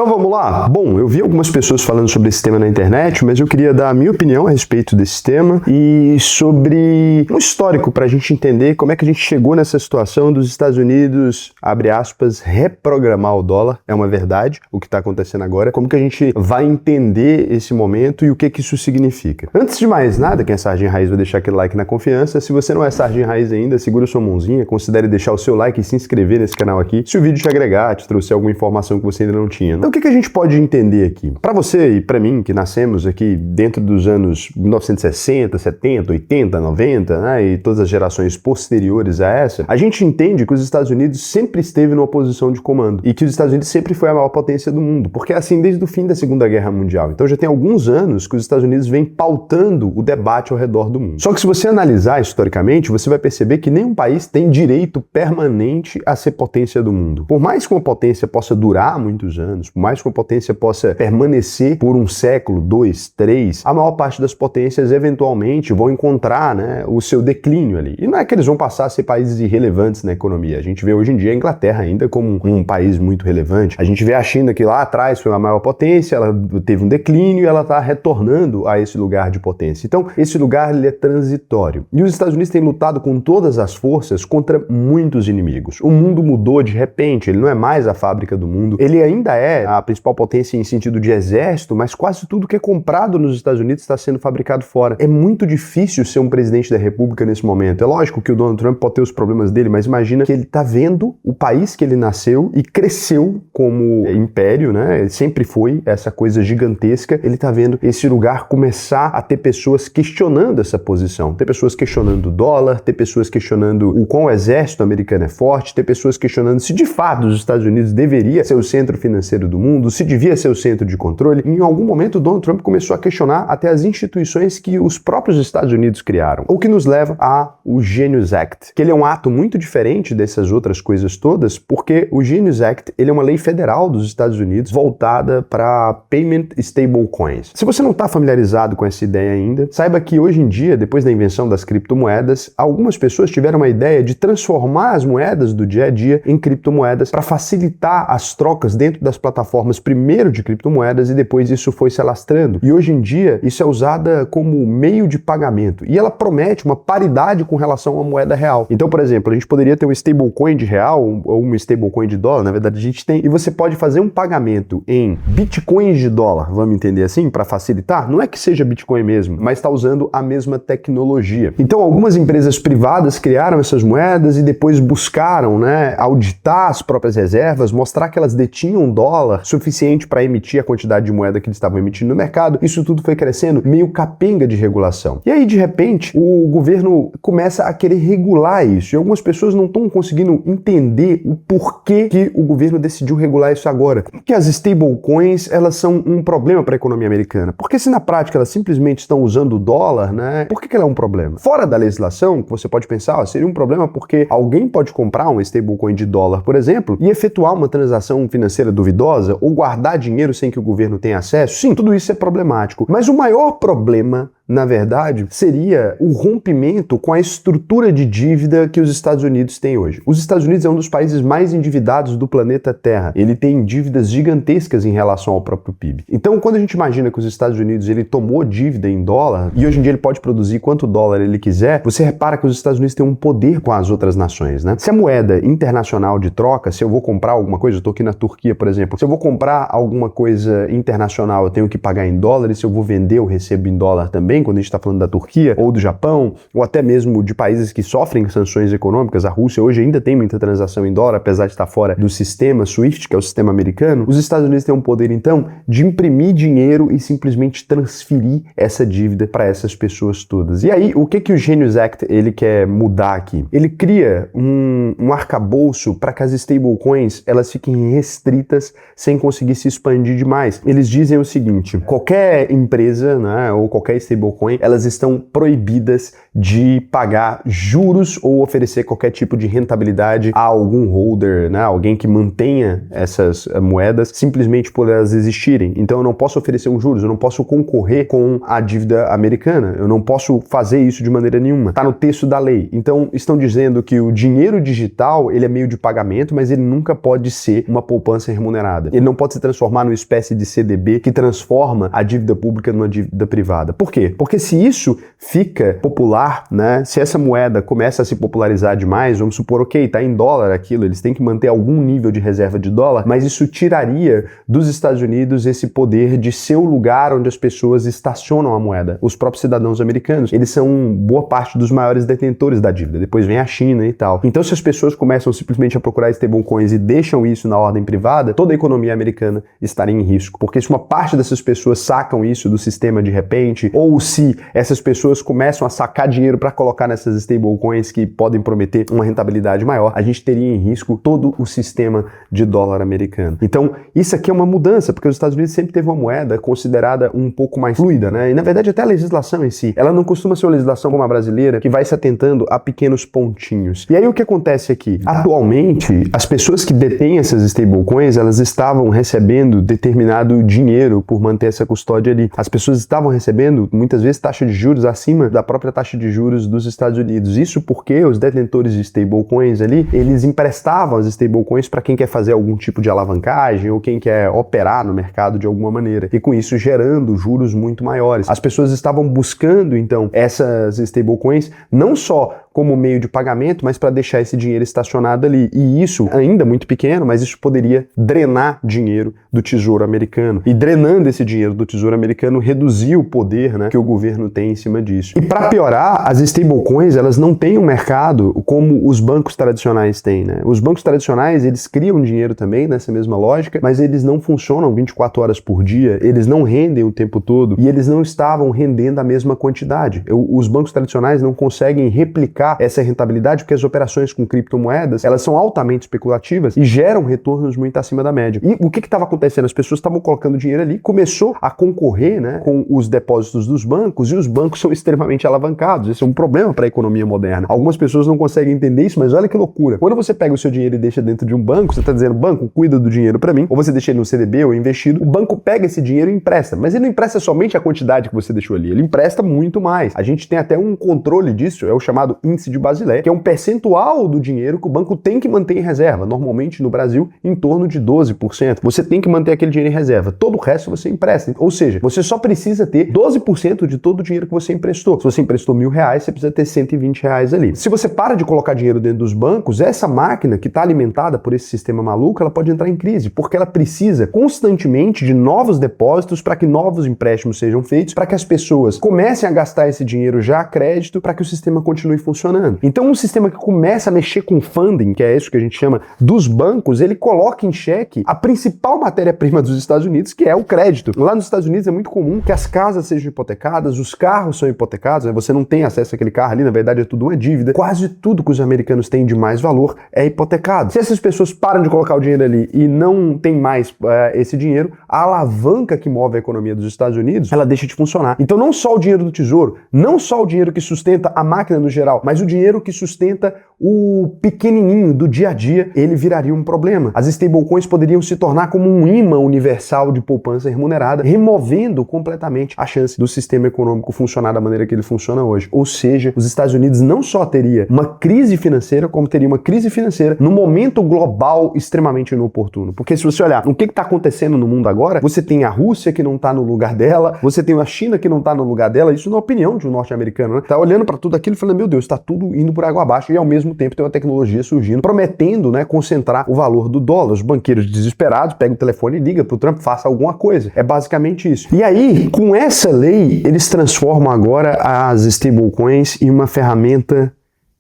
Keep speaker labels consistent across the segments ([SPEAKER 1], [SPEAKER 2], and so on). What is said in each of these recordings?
[SPEAKER 1] Então vamos lá? Bom, eu vi algumas pessoas falando sobre esse tema na internet, mas eu queria dar a minha opinião a respeito desse tema e sobre um histórico para a gente entender como é que a gente chegou nessa situação dos Estados Unidos, abre aspas, reprogramar o dólar. É uma verdade o que está acontecendo agora. Como que a gente vai entender esse momento e o que isso significa? Antes de mais nada, quem é Sardinha Raiz vai deixar aquele like na confiança. Se você não é Sardinha Raiz ainda, segura sua mãozinha, considere deixar o seu like e se inscrever nesse canal aqui, se o vídeo te agregar, te trouxer alguma informação que você ainda não tinha. Então o que a gente pode entender aqui? Para você e para mim, que nascemos aqui dentro dos anos 1960, 70, 80, 90, né, e todas as gerações posteriores a essa, a gente entende que os Estados Unidos sempre esteve numa posição de comando e que os Estados Unidos sempre foi a maior potência do mundo, porque é assim desde o fim da Segunda Guerra Mundial. Então já tem alguns anos que os Estados Unidos vem pautando o debate ao redor do mundo. Só que se você analisar historicamente, você vai perceber que nenhum país tem direito permanente a ser potência do mundo. Por mais que uma potência possa durar muitos anos, por mais que uma potência possa permanecer por um século, 2, 3, a maior parte das potências eventualmente vão encontrar, né, o seu declínio ali. E não é que eles vão passar a ser países irrelevantes na economia. A gente vê hoje em dia a Inglaterra ainda como um país muito relevante. A gente vê a China que lá atrás foi a maior potência, ela teve um declínio e ela está retornando a esse lugar de potência. Então, esse lugar ele é transitório. E os Estados Unidos têm lutado com todas as forças contra muitos inimigos. O mundo mudou de repente, ele não é mais a fábrica do mundo, ele ainda é a principal potência em sentido de exército, mas quase tudo que é comprado nos Estados Unidos está sendo fabricado fora. É muito difícil ser um presidente da república nesse momento. É lógico que o Donald Trump pode ter os problemas dele, mas imagina que ele está vendo o país que ele nasceu e cresceu como império, né? Ele sempre foi essa coisa gigantesca. Ele está vendo esse lugar começar a ter pessoas questionando essa posição. Ter pessoas questionando o dólar, ter pessoas questionando o quão o exército americano é forte, ter pessoas questionando se de fato os Estados Unidos deveria ser o centro financeiro do mundo, se devia ser o centro de controle. Em algum momento o Donald Trump começou a questionar até as instituições que os próprios Estados Unidos criaram. O que nos leva ao Genius Act, que ele é um ato muito diferente dessas outras coisas todas, porque o Genius Act ele é uma lei federal dos Estados Unidos voltada para Payment Stablecoins. Se você não está familiarizado com essa ideia ainda, saiba que hoje em dia, depois da invenção das criptomoedas, algumas pessoas tiveram a ideia de transformar as moedas do dia a dia em criptomoedas para facilitar as trocas dentro das plataformas, primeiro de criptomoedas e depois isso foi se alastrando. E hoje em dia isso é usada como meio de pagamento e ela promete uma paridade com relação à moeda real. Então, por exemplo, a gente poderia ter um stablecoin de real ou uma stablecoin de dólar, na verdade a gente tem, e você pode fazer um pagamento em bitcoins de dólar, vamos entender assim, para facilitar. Não é que seja bitcoin mesmo, mas está usando a mesma tecnologia. Então, algumas empresas privadas criaram essas moedas e depois buscaram, né, auditar as próprias reservas, mostrar que elas detinham dólar suficiente para emitir a quantidade de moeda que eles estavam emitindo no mercado. Isso tudo foi crescendo meio capenga de regulação. E aí, de repente, o governo começa a querer regular isso. E algumas pessoas não estão conseguindo entender o porquê que o governo decidiu regular isso agora. Porque as stablecoins, elas são um problema para a economia americana. Porque se na prática elas simplesmente estão usando o dólar, né? Por que ela é um problema? Fora da legislação, que você pode pensar, seria um problema porque alguém pode comprar um stablecoin de dólar, por exemplo, e efetuar uma transação financeira duvidosa ou guardar dinheiro sem que o governo tenha acesso. Sim, tudo isso é problemático. Mas o maior problema, na verdade, seria o rompimento com a estrutura de dívida que os Estados Unidos têm hoje. Os Estados Unidos é um dos países mais endividados do planeta Terra. Ele tem dívidas gigantescas em relação ao próprio PIB. Então, quando a gente imagina que os Estados Unidos ele tomou dívida em dólar e hoje em dia ele pode produzir quanto dólar ele quiser, você repara que os Estados Unidos têm um poder com as outras nações, né? Se a moeda internacional de troca, se eu vou comprar alguma coisa, eu tô aqui na Turquia, por exemplo, se eu vou comprar alguma coisa internacional, eu tenho que pagar em dólares, se eu vou vender, eu recebo em dólar também, quando a gente está falando da Turquia ou do Japão, ou até mesmo de países que sofrem sanções econômicas. A Rússia hoje ainda tem muita transação em dólar, apesar de estar fora do sistema SWIFT, que é o sistema americano. Os Estados Unidos têm um poder, então, de imprimir dinheiro e simplesmente transferir essa dívida para essas pessoas todas. E aí, o que o Genius Act ele quer mudar aqui? Ele cria um arcabouço para que as stablecoins elas fiquem restritas sem conseguir se expandir demais. Eles dizem o seguinte: qualquer empresa, né, ou qualquer stablecoin stablecoin, elas estão proibidas de pagar juros ou oferecer qualquer tipo de rentabilidade a algum holder, né? Alguém que mantenha essas moedas simplesmente por elas existirem. Então eu não posso oferecer um juros, eu não posso concorrer com a dívida americana, eu não posso fazer isso de maneira nenhuma. Tá no texto da lei. Então estão dizendo que o dinheiro digital, ele é meio de pagamento, mas ele nunca pode ser uma poupança remunerada. Ele não pode se transformar numa espécie de CDB que transforma a dívida pública numa dívida privada. Por quê? Porque se isso fica popular, né? Se essa moeda começa a se popularizar demais, vamos supor, ok, tá em dólar aquilo, eles têm que manter algum nível de reserva de dólar, mas isso tiraria dos Estados Unidos esse poder de ser o lugar onde as pessoas estacionam a moeda. Os próprios cidadãos americanos, eles são boa parte dos maiores detentores da dívida. Depois vem a China e tal. Então, se as pessoas começam simplesmente a procurar stablecoins e deixam isso na ordem privada, toda a economia americana estaria em risco. Porque se uma parte dessas pessoas sacam isso do sistema de repente, ou se essas pessoas começam a sacar dinheiro para colocar nessas stablecoins que podem prometer uma rentabilidade maior, a gente teria em risco todo o sistema de dólar americano. Então, isso aqui é uma mudança, porque os Estados Unidos sempre teve uma moeda considerada um pouco mais fluida, né? E na verdade até a legislação em si, ela não costuma ser uma legislação como a brasileira, que vai se atentando a pequenos pontinhos. E aí o que acontece aqui? Atualmente, as pessoas que detêm essas stablecoins, elas estavam recebendo determinado dinheiro por manter essa custódia ali. As pessoas estavam recebendo, muitas vezes, taxa de juros acima da própria taxa de juros dos Estados Unidos. Isso porque os detentores de stablecoins ali, eles emprestavam as stablecoins para quem quer fazer algum tipo de alavancagem ou quem quer operar no mercado de alguma maneira. E com isso gerando juros muito maiores. As pessoas estavam buscando, então, essas stablecoins não só como meio de pagamento, mas para deixar esse dinheiro estacionado ali. E isso, ainda muito pequeno, mas isso poderia drenar dinheiro do Tesouro Americano. E drenando esse dinheiro do Tesouro Americano, reduzir o poder, né, que o governo tem em cima disso. E para piorar, as stablecoins, elas não têm um mercado como os bancos tradicionais têm, né? Os bancos tradicionais, eles criam dinheiro também nessa mesma lógica, mas eles não funcionam 24 horas por dia, eles não rendem o tempo todo e eles não estavam rendendo a mesma quantidade. Os bancos tradicionais não conseguem replicar essa rentabilidade porque as operações com criptomoedas, elas são altamente especulativas e geram retornos muito acima da média. E o que estava acontecendo? As pessoas estavam colocando dinheiro ali, começou a concorrer, né, com os depósitos dos bancos e os bancos são extremamente alavancados. Esse é um problema para a economia moderna. Algumas pessoas não conseguem entender isso, mas olha que loucura. Quando você pega o seu dinheiro e deixa dentro de um banco, você está dizendo, banco, cuida do dinheiro para mim, ou você deixa ele no CDB ou investido, o banco pega esse dinheiro e empresta. Mas ele não empresta somente a quantidade que você deixou ali, ele empresta muito mais. A gente tem até um controle disso, é o chamado índice de Basileia, que é um percentual do dinheiro que o banco tem que manter em reserva. Normalmente no Brasil, em torno de 12%. Você tem que manter aquele dinheiro em reserva. Todo o resto você empresta. Ou seja, você só precisa ter 12% de todo o dinheiro que você emprestou. Se você emprestou R$1.000, você precisa ter R$120 ali. Se você para de colocar dinheiro dentro dos bancos, essa máquina que está alimentada por esse sistema maluco, ela pode entrar em crise, porque ela precisa constantemente de novos depósitos para que novos empréstimos sejam feitos, para que as pessoas comecem a gastar esse dinheiro já a crédito, para que o sistema continue funcionando. Então um sistema que começa a mexer com funding, que é isso que a gente chama dos bancos, ele coloca em xeque a principal matéria-prima dos Estados Unidos, que é o crédito. Lá nos Estados Unidos é muito comum que as casas sejam hipotecadas, os carros são hipotecados, né? Você não tem acesso àquele carro ali, na verdade é tudo uma dívida. Quase tudo que os americanos têm de mais valor é hipotecado. Se essas pessoas param de colocar o dinheiro ali e não tem mais esse dinheiro, a alavanca que move a economia dos Estados Unidos, ela deixa de funcionar. Então não só o dinheiro do tesouro, não só o dinheiro que sustenta a máquina no geral, mas o dinheiro que sustenta o pequenininho do dia a dia, ele viraria um problema. As stablecoins poderiam se tornar como um imã universal de poupança remunerada, removendo completamente a chance do sistema econômico funcionar da maneira que ele funciona hoje. Ou seja, os Estados Unidos não só teria uma crise financeira, como teria uma crise financeira num momento global extremamente inoportuno. Porque se você olhar o que está acontecendo no mundo agora, você tem a Rússia que não está no lugar dela, você tem a China que não está no lugar dela, isso na opinião de um norte-americano, né? Tá olhando para tudo aquilo e falando, meu Deus, está tudo indo por água abaixo e ao mesmo tempo tem uma tecnologia surgindo, prometendo, né, concentrar o valor do dólar. Os banqueiros desesperados pegam o telefone e ligam pro Trump, faça alguma coisa. É basicamente isso. E aí, com essa lei, eles transformam agora as stablecoins em uma ferramenta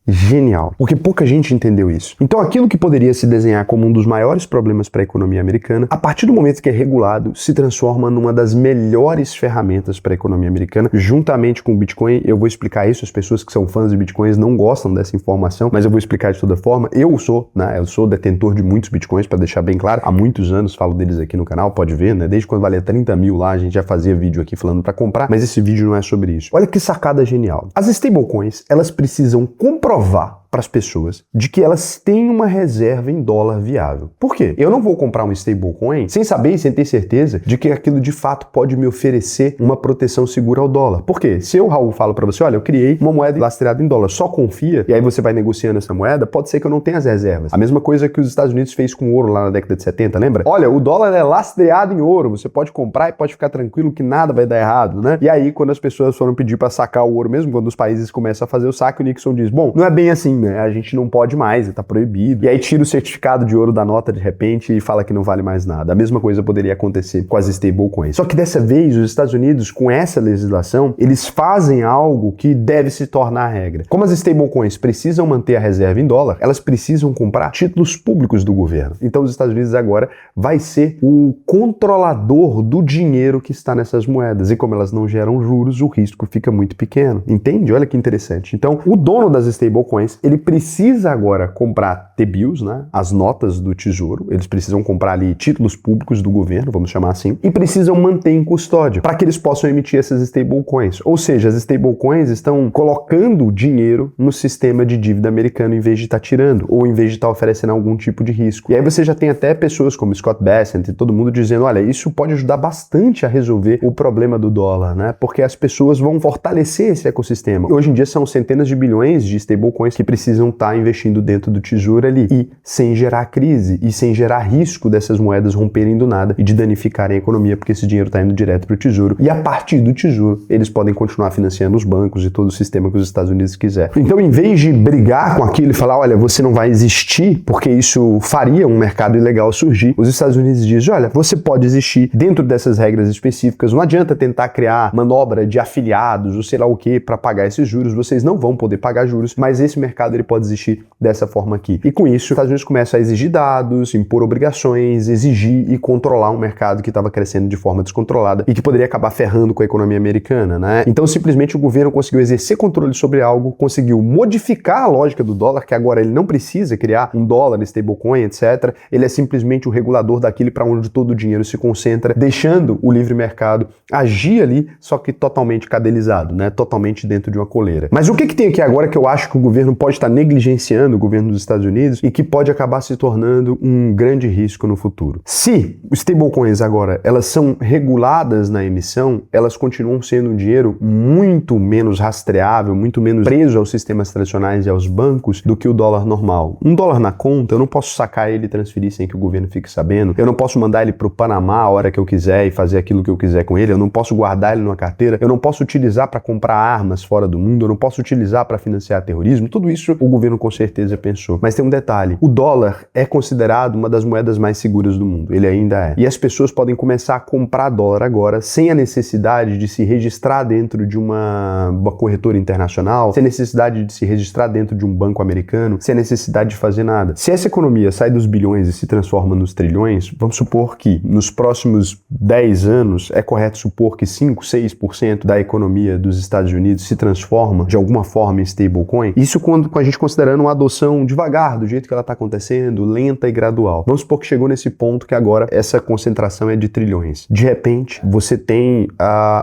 [SPEAKER 1] genial, porque pouca gente entendeu isso. Então aquilo que poderia se desenhar como um dos maiores problemas para a economia americana, a partir do momento que é regulado, se transforma numa das melhores ferramentas para a economia americana, juntamente com o Bitcoin. Eu vou explicar isso, as pessoas que são fãs de Bitcoins não gostam dessa informação, mas eu vou explicar de toda forma. Eu sou detentor de muitos Bitcoins, para deixar bem claro, há muitos anos falo deles aqui no canal, pode ver, né? Desde quando valia 30 mil lá, a gente já fazia vídeo aqui falando para comprar, mas esse vídeo não é sobre isso. Olha que sacada genial. As stablecoins, elas precisam comprovar para as pessoas de que elas têm uma reserva em dólar viável. Por quê? Eu não vou comprar um stablecoin sem saber e sem ter certeza de que aquilo de fato pode me oferecer uma proteção segura ao dólar. Por quê? Se eu, Raul, falo para você, olha, eu criei uma moeda lastreada em dólar, só confia, e aí você vai negociando essa moeda, pode ser que eu não tenha as reservas. A mesma coisa que os Estados Unidos fez com o ouro lá na década de 70, lembra? Olha, o dólar é lastreado em ouro, você pode comprar e pode ficar tranquilo que nada vai dar errado, né? E aí, quando as pessoas foram pedir para sacar o ouro mesmo, quando os países começam a fazer o saque, o Nixon diz, bom, não é bem assim, né? A gente não pode mais, tá proibido. E aí tira o certificado de ouro da nota de repente e fala que não vale mais nada. A mesma coisa poderia acontecer com as stablecoins. Só que dessa vez, os Estados Unidos, com essa legislação, eles fazem algo que deve se tornar regra. Como as stablecoins precisam manter a reserva em dólar, elas precisam comprar títulos públicos do governo. Então os Estados Unidos agora vai ser o controlador do dinheiro que está nessas moedas. E como elas não geram juros, o risco fica muito pequeno. Entende? Olha que interessante. Então, o dono das stablecoins, ele precisa agora comprar T-bills, né? As notas do tesouro. Eles precisam comprar ali títulos públicos do governo, vamos chamar assim, e precisam manter em custódia para que eles possam emitir essas stablecoins. Ou seja, as stablecoins estão colocando dinheiro no sistema de dívida americano em vez de estar tirando, ou em vez de estar oferecendo algum tipo de risco. E aí você já tem até pessoas como Scott Bessent e todo mundo dizendo, olha, isso pode ajudar bastante a resolver o problema do dólar, né? Porque as pessoas vão fortalecer esse ecossistema. Hoje em dia são centenas de bilhões de stablecoins que precisam estar investindo dentro do tesouro ali e sem gerar crise e sem gerar risco dessas moedas romperem do nada e de danificarem a economia, porque esse dinheiro está indo direto para o tesouro e a partir do tesouro eles podem continuar financiando os bancos e todo o sistema que os Estados Unidos quiser. Então, em vez de brigar com aquilo e falar, olha, você não vai existir porque isso faria um mercado ilegal surgir, os Estados Unidos dizem, olha, você pode existir dentro dessas regras específicas, não adianta tentar criar manobra de afiliados ou sei lá o que para pagar esses juros, vocês não vão poder pagar juros, mas esse mercado ele pode existir dessa forma aqui. E com isso, os Estados Unidos começam a exigir dados, impor obrigações, exigir e controlar um mercado que estava crescendo de forma descontrolada e que poderia acabar ferrando com a economia americana, né? Então, simplesmente o governo conseguiu exercer controle sobre algo, conseguiu modificar a lógica do dólar, que agora ele não precisa criar um dólar, stablecoin, etc. Ele é simplesmente o regulador daquilo para onde todo o dinheiro se concentra, deixando o livre mercado agir ali, só que totalmente cadelizado, né? Totalmente dentro de uma coleira. Mas o que tem aqui agora que eu acho que o governo pode estar negligenciando, o governo dos Estados Unidos, e que pode acabar se tornando um grande risco no futuro? Se os stablecoins agora, elas são reguladas na emissão, elas continuam sendo um dinheiro muito menos rastreável, muito menos preso aos sistemas tradicionais e aos bancos do que o dólar normal. Um dólar na conta, eu não posso sacar ele e transferir sem que o governo fique sabendo, eu não posso mandar ele para o Panamá a hora que eu quiser e fazer aquilo que eu quiser com ele, eu não posso guardar ele numa carteira, eu não posso utilizar para comprar armas fora do mundo, eu não posso utilizar para financiar terrorismo, tudo isso o governo com certeza pensou. Mas tem um detalhe, o dólar é considerado uma das moedas mais seguras do mundo, ele ainda é. E as pessoas podem começar a comprar dólar agora sem a necessidade de se registrar dentro de uma corretora internacional, sem a necessidade de se registrar dentro de um banco americano, sem a necessidade de fazer nada. Se essa economia sai dos bilhões e se transforma nos trilhões, vamos supor que nos próximos 10 anos, é correto supor que 5, 6% da economia dos Estados Unidos se transforma de alguma forma em stablecoin. Isso quando a gente considerando uma adoção devagar, do jeito que ela está acontecendo, lenta e gradual. Vamos supor que chegou nesse ponto que agora essa concentração é de trilhões. De repente, você tem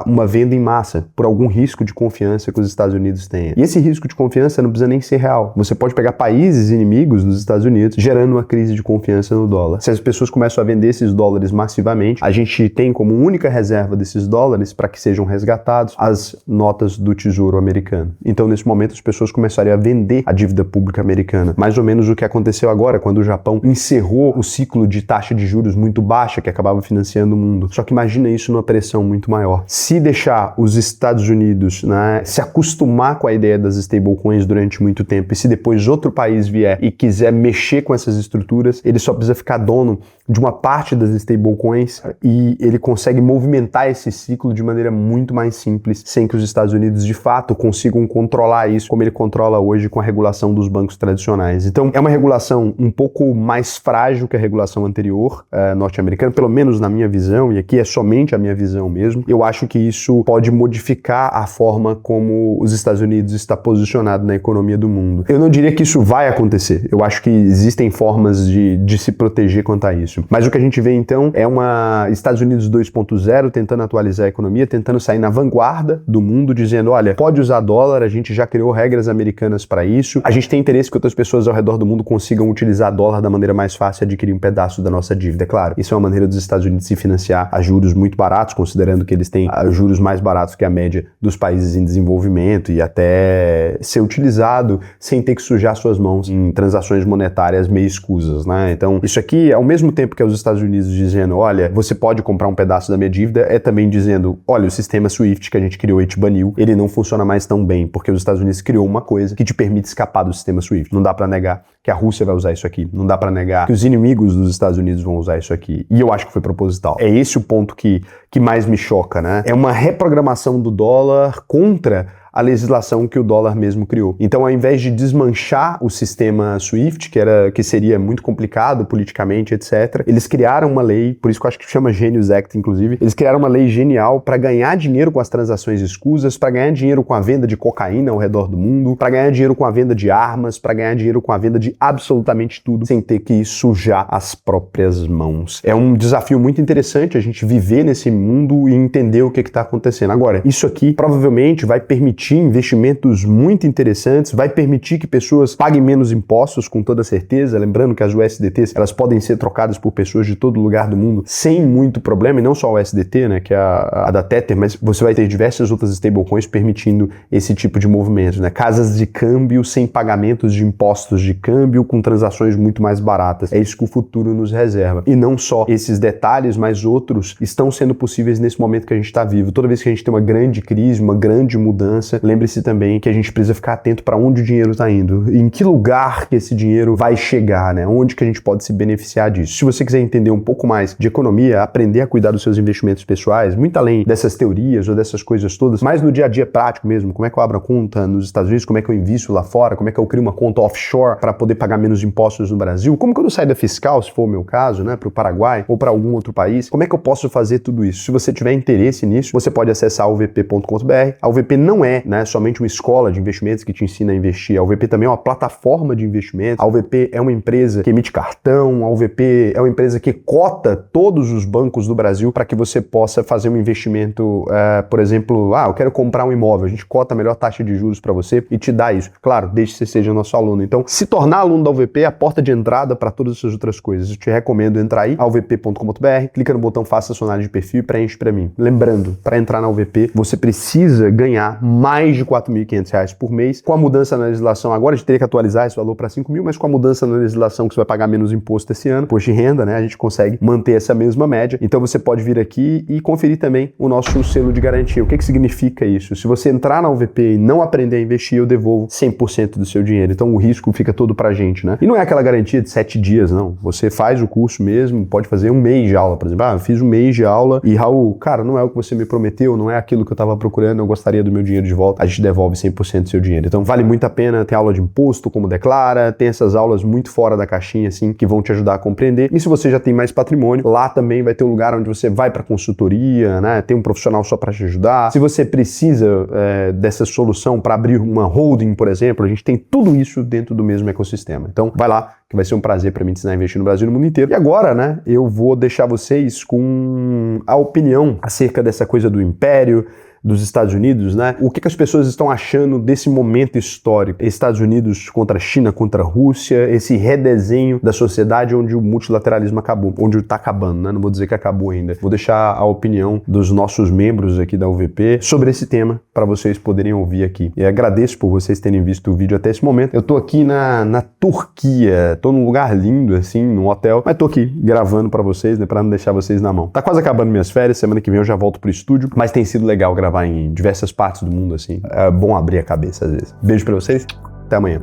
[SPEAKER 1] uma venda em massa por algum risco de confiança que os Estados Unidos têm. E esse risco de confiança não precisa nem ser real. Você pode pegar países inimigos dos Estados Unidos gerando uma crise de confiança no dólar. Se as pessoas começam a vender esses dólares massivamente, a gente tem como única reserva desses dólares para que sejam resgatados as notas do Tesouro americano. Então, nesse momento, as pessoas começariam a vender a dívida pública americana. Mais ou menos o que aconteceu agora, quando o Japão encerrou o ciclo de taxa de juros muito baixa que acabava financiando o mundo. Só que imagina isso numa pressão muito maior. Se deixar os Estados Unidos, né, se acostumar com a ideia das stablecoins durante muito tempo, e se depois outro país vier e quiser mexer com essas estruturas, ele só precisa ficar dono de uma parte das stablecoins e ele consegue movimentar esse ciclo de maneira muito mais simples, sem que os Estados Unidos de fato consigam controlar isso como ele controla hoje com a regulação dos bancos tradicionais. Então, é uma regulação um pouco mais frágil que a regulação anterior norte-americana, pelo menos na minha visão, e aqui é somente a minha visão mesmo. Eu acho que isso pode modificar a forma como os Estados Unidos está posicionado na economia do mundo. Eu não diria que isso vai acontecer. Eu acho que existem formas de se proteger quanto a isso. Mas o que a gente vê, então, é uma Estados Unidos 2.0 tentando atualizar a economia, tentando sair na vanguarda do mundo, dizendo, olha, pode usar dólar, a gente já criou regras americanas para isso, a gente tem interesse que outras pessoas ao redor do mundo consigam utilizar dólar da maneira mais fácil e adquirir um pedaço da nossa dívida. É claro, isso é uma maneira dos Estados Unidos se financiar a juros muito baratos, considerando que eles têm juros mais baratos que a média dos países em desenvolvimento e até ser utilizado sem ter que sujar suas mãos em transações monetárias meio escusas, né? Então, isso aqui, ao mesmo tempo que é os Estados Unidos dizendo, olha, você pode comprar um pedaço da minha dívida, é também dizendo, olha, o sistema SWIFT que a gente criou, te baniu, ele não funciona mais tão bem, porque os Estados Unidos criou uma coisa que te permite escapar do sistema SWIFT. Não dá pra negar que a Rússia vai usar isso aqui. Não dá pra negar que os inimigos dos Estados Unidos vão usar isso aqui. E eu acho que foi proposital. É esse o ponto que mais me choca, né? É uma reprogramação do dólar contra a legislação que o dólar mesmo criou. Então, ao invés de desmanchar o sistema SWIFT, que seria muito complicado politicamente, etc., eles criaram uma lei, por isso que eu acho que chama Genius Act, inclusive, eles criaram uma lei genial para ganhar dinheiro com as transações escusas, para ganhar dinheiro com a venda de cocaína ao redor do mundo, para ganhar dinheiro com a venda de armas, para ganhar dinheiro com a venda de absolutamente tudo, sem ter que sujar as próprias mãos. É um desafio muito interessante a gente viver nesse mundo e entender o que está acontecendo. Agora, isso aqui provavelmente vai permitir investimentos muito interessantes, vai permitir que pessoas paguem menos impostos, com toda certeza, lembrando que as USDTs, elas podem ser trocadas por pessoas de todo lugar do mundo sem muito problema, e não só o USDT, né, que é a da Tether, mas você vai ter diversas outras stablecoins permitindo esse tipo de movimento, né, casas de câmbio sem pagamentos de impostos de câmbio, com transações muito mais baratas. É isso que o futuro nos reserva. E não só esses detalhes, mas outros estão sendo possíveis nesse momento que a gente está vivo. Toda vez que a gente tem uma grande crise, uma grande mudança, lembre-se também que a gente precisa ficar atento para onde o dinheiro está indo, em que lugar que esse dinheiro vai chegar, né? Onde que a gente pode se beneficiar disso. Se você quiser entender um pouco mais de economia, aprender a cuidar dos seus investimentos pessoais, muito além dessas teorias ou dessas coisas todas, mas no dia a dia prático mesmo, como é que eu abro a conta nos Estados Unidos, como é que eu invisto lá fora, como é que eu crio uma conta offshore para poder pagar menos impostos no Brasil, como que eu dou saída fiscal, se for o meu caso, né, para o Paraguai ou para algum outro país, como é que eu posso fazer tudo isso? Se você tiver interesse nisso, você pode acessar alvp.com.br. A UVP não é, né, somente uma escola de investimentos que te ensina a investir. A UVP também é uma plataforma de investimento. A UVP é uma empresa que emite cartão. A UVP é uma empresa que cota todos os bancos do Brasil para que você possa fazer um investimento, por exemplo, eu quero comprar um imóvel. A gente cota a melhor taxa de juros para você e te dá isso. Claro, desde que você seja nosso aluno. Então, se tornar aluno da UVP é a porta de entrada para todas essas outras coisas. Eu te recomendo entrar aí, alvp.com.br, clica no botão Faça sua análise de perfil e preenche para mim. Lembrando, para entrar na UVP, você precisa ganhar mais de R$4.500 por mês. Com a mudança na legislação agora, a gente teria que atualizar esse valor para 5 mil, mas com a mudança na legislação que você vai pagar menos imposto esse ano, imposto de renda, né, a gente consegue manter essa mesma média. Então você pode vir aqui e conferir também o nosso selo de garantia. O que significa isso? Se você entrar na UVP e não aprender a investir, eu devolvo 100% do seu dinheiro. Então o risco fica todo pra gente, né? E não é aquela garantia de 7 dias, não. Você faz o curso mesmo, pode fazer um mês de aula, por exemplo. Eu fiz um mês de aula e, Raul, cara, não é o que você me prometeu, não é aquilo que eu tava procurando, eu gostaria do meu dinheiro de volta. A gente devolve 100% do seu dinheiro. Então vale muito a pena, tem aula de imposto, como declara, tem essas aulas muito fora da caixinha, assim, que vão te ajudar a compreender. E se você já tem mais patrimônio, lá também vai ter um lugar onde você vai para consultoria, né? Tem um profissional só para te ajudar. Se você precisa dessa solução para abrir uma holding, por exemplo, a gente tem tudo isso dentro do mesmo ecossistema. Então vai lá, que vai ser um prazer para mim te ensinar a investir no Brasil e no mundo inteiro. E agora, né, eu vou deixar vocês com a opinião acerca dessa coisa do império, dos Estados Unidos, né? O que as pessoas estão achando desse momento histórico? Estados Unidos contra a China, contra a Rússia, esse redesenho da sociedade onde o multilateralismo acabou, onde está acabando, né? Não vou dizer que acabou ainda. Vou deixar a opinião dos nossos membros aqui da UVP sobre esse tema para vocês poderem ouvir aqui. E agradeço por vocês terem visto o vídeo até esse momento. Eu tô aqui na Turquia, tô num lugar lindo, assim, num hotel, mas tô aqui gravando para vocês, né? Para não deixar vocês na mão. Tá quase acabando minhas férias, semana que vem eu já volto pro estúdio, mas tem sido legal gravar em diversas partes do mundo, assim. É bom abrir a cabeça às vezes. Beijo pra vocês, até amanhã.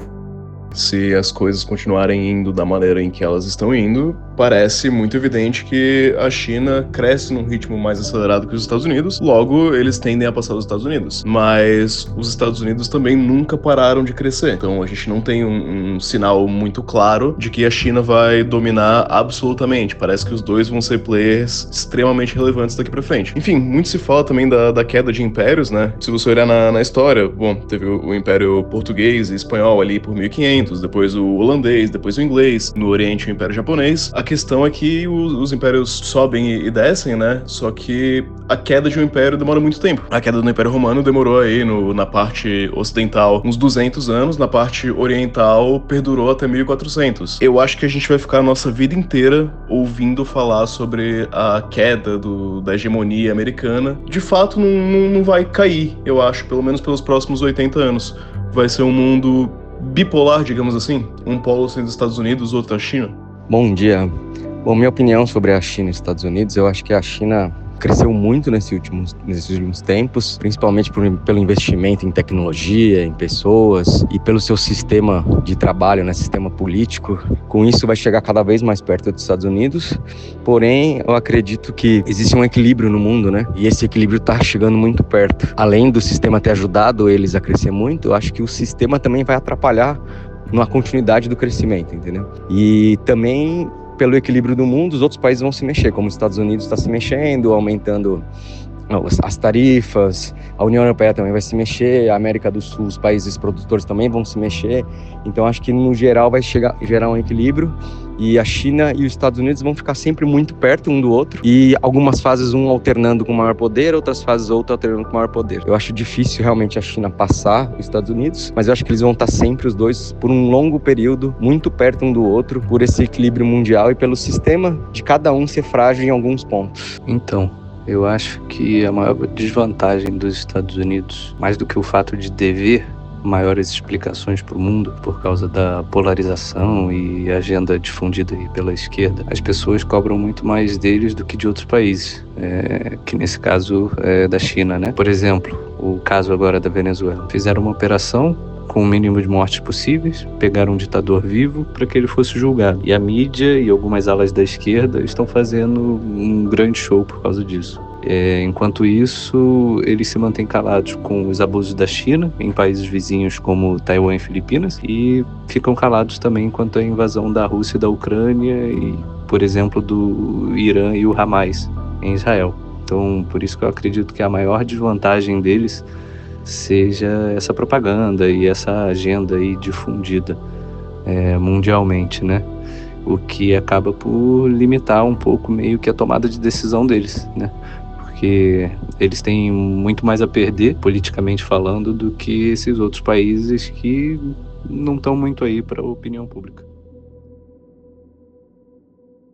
[SPEAKER 2] Se as coisas continuarem indo da maneira em que elas estão indo, parece muito evidente que a China cresce num ritmo mais acelerado que os Estados Unidos, logo eles tendem a passar os Estados Unidos. Mas os Estados Unidos também nunca pararam de crescer, então a gente não tem um sinal muito claro de que a China vai dominar absolutamente. Parece que os dois vão ser players extremamente relevantes daqui pra frente. Enfim, muito se fala também da queda de impérios, né? Se você olhar na história, bom, teve o Império Português e Espanhol ali por 1500, depois o holandês, depois o inglês, no Oriente o Império Japonês. A questão é que os impérios sobem e descem, né? Só que a queda de um império demora muito tempo. A queda do Império Romano demorou aí na parte ocidental uns 200 anos, na parte oriental perdurou até 1400. Eu acho que a gente vai ficar a nossa vida inteira ouvindo falar sobre a queda da hegemonia americana. De fato, não vai cair, eu acho, pelo menos pelos próximos 80 anos. Vai ser um mundo bipolar, digamos assim. Um polo sendo os Estados Unidos, outro a China.
[SPEAKER 3] Bom dia. Bom, minha opinião sobre a China e os Estados Unidos, eu acho que a China cresceu muito nesses últimos tempos, principalmente pelo investimento em tecnologia, em pessoas e pelo seu sistema de trabalho, né, sistema político. Com isso vai chegar cada vez mais perto dos Estados Unidos, porém eu acredito que existe um equilíbrio no mundo, né? E esse equilíbrio está chegando muito perto. Além do sistema ter ajudado eles a crescer muito, eu acho que o sistema também vai atrapalhar na continuidade do crescimento, entendeu? E também, pelo equilíbrio do mundo, os outros países vão se mexer, como os Estados Unidos está se mexendo, aumentando as tarifas, a União Europeia também vai se mexer, a América do Sul, os países produtores também vão se mexer. Então acho que no geral vai gerar um equilíbrio e a China e os Estados Unidos vão ficar sempre muito perto um do outro e algumas fases um alternando com maior poder, outras fases outro alternando com maior poder. Eu acho difícil realmente a China passar os Estados Unidos, mas eu acho que eles vão estar sempre os dois por um longo período, muito perto um do outro, por esse equilíbrio mundial e pelo sistema de cada um ser frágil em alguns pontos.
[SPEAKER 4] Então, eu acho que a maior desvantagem dos Estados Unidos, mais do que o fato de dever maiores explicações para o mundo por causa da polarização e agenda difundida aí pela esquerda, as pessoas cobram muito mais deles do que de outros países, que nesse caso é da China, né? Por exemplo, o caso agora da Venezuela. Fizeram uma operação com o mínimo de mortes possíveis, pegaram um ditador vivo para que ele fosse julgado. E a mídia e algumas alas da esquerda estão fazendo um grande show por causa disso. Enquanto isso, eles se mantêm calados com os abusos da China em países vizinhos como Taiwan e Filipinas e ficam calados também quanto à invasão da Rússia e da Ucrânia e, por exemplo, do Irã e o Hamas em Israel. Então, por isso que eu acredito que a maior desvantagem deles seja essa propaganda e essa agenda aí difundida mundialmente, né? O que acaba por limitar um pouco meio que a tomada de decisão deles, né? Porque eles têm muito mais a perder, politicamente falando, do que esses outros países que não estão muito aí para a opinião pública.